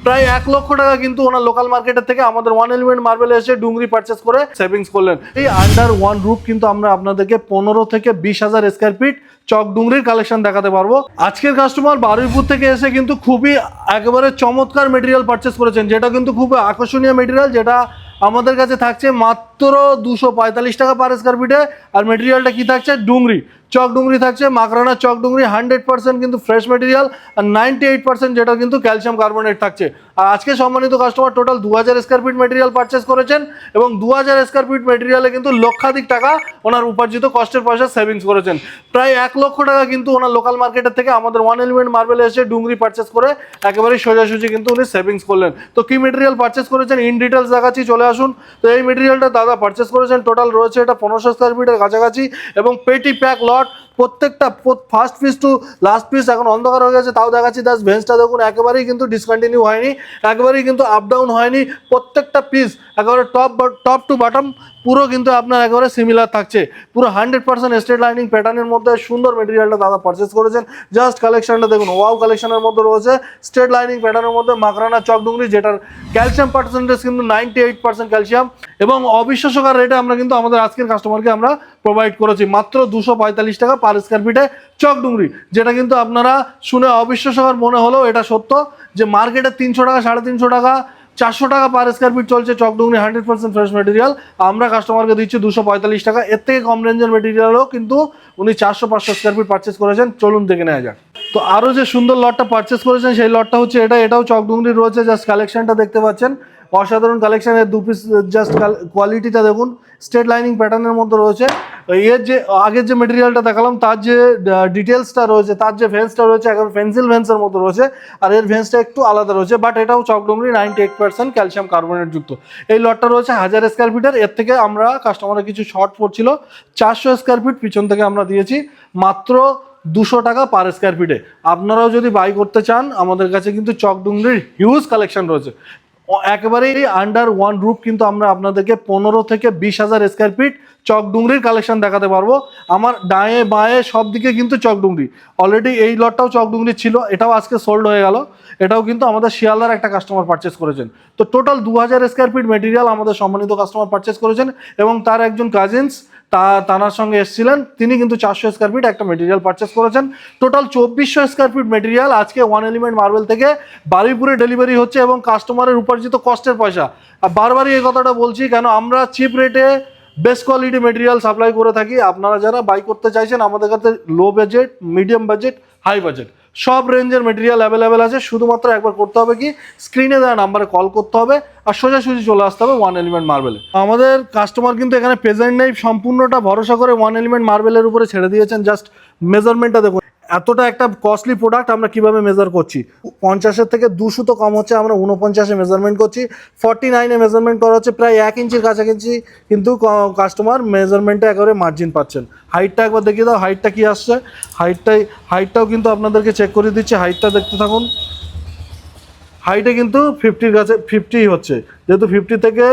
প্রায় 1 লক্ষ টাকা কিন্তু ওনার লোকাল মার্কেটের থেকে আমাদের ওয়ান এলিমেন্ট মার্বেলে এসে ডুংরি পারচেস করে সেভিংস করলেন। এই আন্ডার ওয়ান রুফ কিন্তু আমরা আপনাদেরকে 15 থেকে 20,000 স্কয়ার ফিট চক ডুংরির কালেকশন দেখাতে পারবো। আজকের কাস্টমার বারুইপুর থেকে এসে কিন্তু খুবই একেবারে চমৎকার মেটেরিয়াল পারচেস করেছেন, যেটা কিন্তু খুব আকর্ষণীয় মেটেরিয়াল, যেটা আমাদের কাছে থাকছে মাত্র 245 টাকা পার স্কয়ার ফিটে। আর মেটেরিয়ালটা কি থাকছে? ডুংরি, চক ডুংরি থাকছে, মাকরানা চক ডুংরি, 100% কিন্তু ফ্রেশ মেটেরিয়াল, আর 98% যেটা কিন্তু ক্যালসিয়াম কার্বনেট থাকছে। আর আজকে সম্মানিত customer total 2000 square feet material purchase করেছেন এবং 2000 স্কয়ার ফিট মেটেরিয়ালে কিন্তু লক্ষাধিক টাকা ওনার উপার্জিত কষ্টের পয়সা সেভিংস করেছেন। প্রায় 1 লক্ষ টাকা কিন্তু ওনার লোকাল মার্কেটের থেকে আমাদের ওয়ান এলিমেন্ট মার্বেলে এসে ডুংরি পারচেস করে একেবারে সোজাসুজি কিন্তু উনি সেভিংস করলেন। তো কি মেটেরিয়াল পারচেস করেছেন ইন ডিটেলস দেখাচ্ছি, চলে আসুন। তো এই মেটেরিয়ালটা দাদা পারচেস করেছেন, টোটাল রয়েছে এটা 1500 স্কয়ার ফিটের কাছাকাছি এবং পেটি প্যাক লট, প্রত্যেকটা first piece to last piece এখন অন্ধকার হয়ে গেছে তাও দেখাচ্ছি। দাস ভেন্সটা দেখুন একেবারেই কিন্তু ডিসকন্টিনিউ হয়নি, একেবারেই কিন্তু আপ ডাউন হয়নি, প্রত্যেকটা পিস একেবারে টপ টু বটম পুরো কিন্তু আপনার একেবারে সিমিলার থাকছে, পুরো 100% স্ট্রেট লাইনিং প্যাটার্নের মধ্যে সুন্দর মেটেরিয়ালটা দাদা পারচেস করেছেন। জাস্ট কালেকশনটা দেখুন, ওয়াও কালেকশনের মধ্যে রয়েছে স্ট্রেট লাইনিং প্যাটার্নের মধ্যে মাকরানা চক ডুংরি, যেটার ক্যালসিয়াম পার্সেন্টেজ কিন্তু 98% ক্যালসিয়াম এবং অবিশ্বাস্যকর রেটে আমরা কিন্তু আমাদের আজকের কাস্টমারকে আমরা প্রোভাইড করেছি মাত্র 245 টাকা পার স্কয়ার ফিটে চক ডুংরি, যেটা কিন্তু আপনারা শুনে অবিশ্বাস্যকর মনে হলেও এটা সত্য যে মার্কেটে 300 টাকা, 350 টাকা, 400 টাকা পার স্কয়ার ফিট চলছে চক ডুংরি 100% ফ্রেশ মেটেরিয়াল, আমরা কাস্টমারকে দিচ্ছি 245 টাকা। এর থেকে কম রেঞ্জের মেটেরিয়ালও কিন্তু উনি 400-500 স্কয়ার ফিট পারচেস করেছেন। চলুন দেখে নেওয়া যাক। তো আরও যে সুন্দর লটটা পারচেস করেছেন সেই লটটা হচ্ছে এটাও চক ডুংরি রয়েছে। জাস্ট কালেকশনটা দেখতে পাচ্ছেন, অসাধারণ কালেকশনের দু পিস, জাস্ট কোয়ালিটিটা দেখুন, স্ট্রেট লাইনিং প্যাটার্নের মধ্যে রয়েছে। এর যে আগের যে মেটেরিয়ালটা দেখালাম তার যে ডিটেলসটা রয়েছে, তার যে ভেন্সটা রয়েছে একেবারে পেন্সিল ভেন্সের মতো রয়েছে, আর এর ভেন্সটা একটু আলাদা রয়েছে, বাট এটাও চক ডুংরি 98% ক্যালসিয়াম কার্বনেট যুক্ত। এই লটটা রয়েছে 1000 স্কয়ার ফিটের। এর থেকে আমরা কাস্টমারের কিছু শর্ট পড়ছিল, 400 স্কয়ার ফিট পিছন থেকে আমরা দিয়েছি মাত্র 200 টাকা পার স্কয়ার ফিটে। আপনারাও যদি বাই করতে চান আমাদের কাছে কিন্তু চক ডুংরির হিউজ কালেকশন রয়েছে। একেবারেই আন্ডার ওয়ান রুফ কিন্তু আমরা আপনাদেরকে 15 থেকে 20,000 স্কয়ার ফিট চক ডুংরির কালেকশন দেখাতে পারবো। আমার ডায়ে বাঁয়ে সব দিকে কিন্তু চক ডুংরি, অলরেডি এই লটটাও চক ডুংরি ছিল, এটাও আজকে সোল্ড হয়ে গেল, এটাও কিন্তু আমাদের শিয়ালদার একটা কাস্টমার পারচেস করেছেন। তো টোটাল 2000 স্কয়ার ফিট মেটেরিয়াল আমাদের সম্মানিত কাস্টমার পারচেস করেছেন এবং তার একজন কাজিনস তানার সঙ্গে এসেছিলেন, তিনি কিন্তু 400 স্কয়ার ফিট একটা মেটেরিয়াল পারচেস করেছেন। টোটাল 2400 স্কয়ার ফিট মেটেরিয়াল আজকে ওয়ান এলিমেন্ট মার্বেল থেকে বারুইপুরে ডেলিভারি হচ্ছে এবং কাস্টমারের উপার্জিত কষ্টের পয়সা। আর বারবারই এই কথাটা বলছি কেন, আমরা চিপ রেটে বেস্ট কোয়ালিটি মেটেরিয়াল সাপ্লাই করে থাকি। আপনারা যারা বাই করতে চাইছেন আমাদের কাছে low budget, medium budget, high budget সব রেঞ্জের মেটেরিয়াল অ্যাভেলেবেল আছে। শুধুমাত্র একবার করতে হবে কি, স্ক্রিনে দেওয়া নাম্বারে কল করতে হবে আর সোজাসুজি চলে আসতে হবে ওয়ান এলিমেন্ট মার্বেলে। আমাদের কাস্টমার কিন্তু এখানে প্রেজেন্ট নেই, সম্পূর্ণটা ভরসা করে ওয়ান এলিমেন্ট মার্বেলের উপরে ছেড়ে দিয়েছেন। জাস্ট মেজারমেন্টটা দেখুন, এতটা একটা কস্টলি প্রোডাক্ট আমরা কিভাবে মেজার করছি। 50-এর থেকে 200 তো কম হচ্ছে, আমরা 49-এ মেজারমেন্ট করছি, 49-এ মেজারমেন্ট করা হচ্ছে, প্রায় 1 ইঞ্চির কাছাকাছি কিন্তু কাস্টমার মেজারমেন্টে একেবারে মার্জিন পাচ্ছেন। হাইটটা একবার দেখিয়ে দাও, হাইটটা কি আসছে, হাইটটাও কিন্তু আপনাদেরকে চেক করে দিচ্ছি, হাইটটা দেখতে থাকুন। হাইটে কিন্তু 50-র কাছে 50 হচ্ছে, যেহেতু 50 থেকে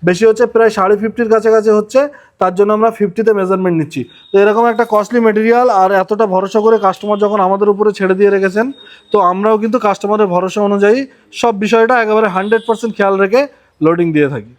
বেশি হচ্ছে, প্রায় 50.5-র কাছাকাছি হচ্ছে, তার জন্য আমরা 50-তে মেজারমেন্ট নিচ্ছি। তো এরকম একটা কস্টলি মেটেরিয়াল আর এতটা ভরসা করে কাস্টমার যখন আমাদের উপরে ছেড়ে দিয়ে রেখেছেন, তো আমরাও কিন্তু কাস্টমারের ভরসা অনুযায়ী সব বিষয়টা একেবারে 100% খেয়াল রেখে লোডিং দিয়ে থাকি।